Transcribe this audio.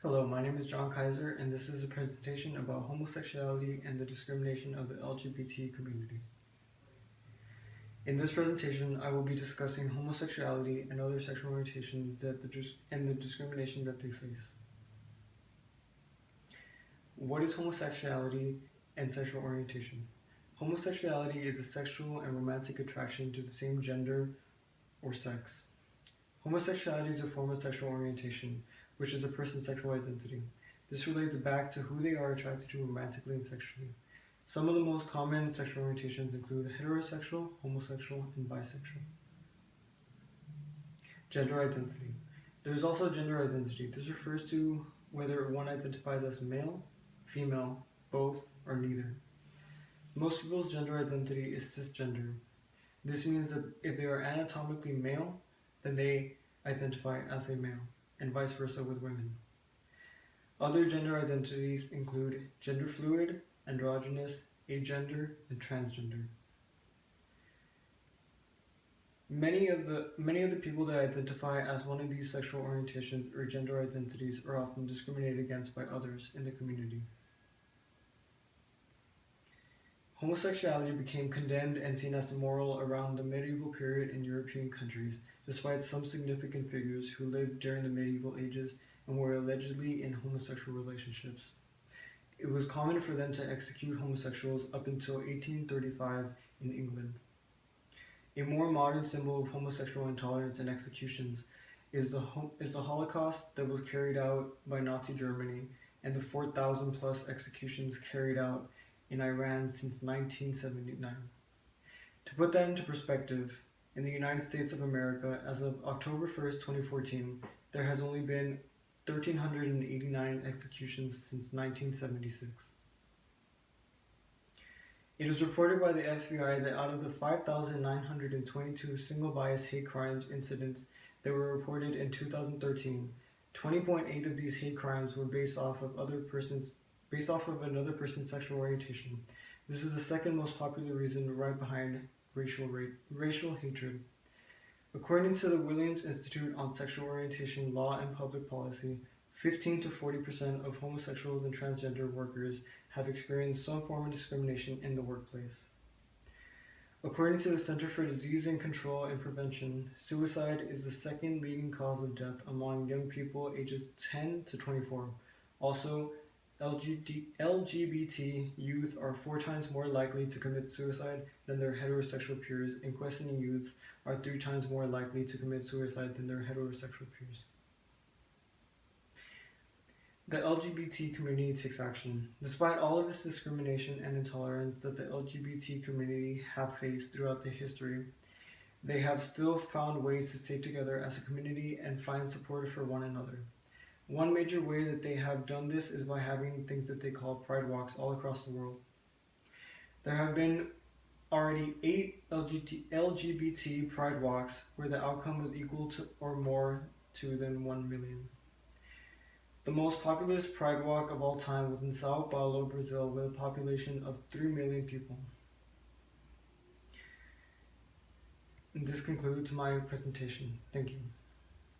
Hello, my name is John Kaiser, and this is a presentation about homosexuality and the discrimination of the LGBT community. In this presentation, I will be discussing homosexuality and other sexual orientations and the discrimination that they face. What is homosexuality and sexual orientation? Homosexuality is a sexual and romantic attraction to the same gender or sex. Homosexuality is a form of sexual orientation, which is a person's sexual identity. This relates back to who they are attracted to romantically and sexually. Some of the most common sexual orientations include heterosexual, homosexual, and bisexual. Gender identity. There is also gender identity. This refers to whether one identifies as male, female, both, or neither. Most people's gender identity is cisgender. This means that if they are anatomically male, then they identify as a male, and vice versa with women. Other gender identities include gender fluid, androgynous, agender, and transgender. Many of the people that identify as one of these sexual orientations or gender identities are often discriminated against by others in the community. Homosexuality became condemned and seen as immoral around the medieval period in European countries, despite some significant figures who lived during the medieval ages and were allegedly in homosexual relationships. It was common for them to execute homosexuals up until 1835 in England. A more modern symbol of homosexual intolerance and executions is the Holocaust that was carried out by Nazi Germany and the 4,000 plus executions carried out in Iran since 1979. To put that into perspective, in the United States of America, as of October 1st, 2014, there has only been 1,389 executions since 1976. It is reported by the FBI that out of the 5,922 single-bias hate crimes incidents that were reported in 2013, 20.8 of these hate crimes were based off of another person's sexual orientation. This is the second most popular reason, right behind racial hatred. According to the Williams Institute on Sexual Orientation Law and Public Policy, 15 to 40% of homosexuals and transgender workers have experienced some form of discrimination in the workplace. According to the Center for Disease and Control and Prevention, suicide is the second leading cause of death among young people ages 10 to 24. Also, LGBT youth are 4 times more likely to commit suicide than their heterosexual peers, and questioning youth are 3 times more likely to commit suicide than their heterosexual peers. The LGBT community takes action. Despite all of this discrimination and intolerance that the LGBT community have faced throughout the history, they have still found ways to stay together as a community and find support for one another. One major way that they have done this is by having things that they call pride walks all across the world. There have been already 8 LGBT pride walks where the outcome was equal to or more to than 1 million. The most populous pride walk of all time was in Sao Paulo, Brazil, with a population of 3 million people. And this concludes my presentation. Thank you.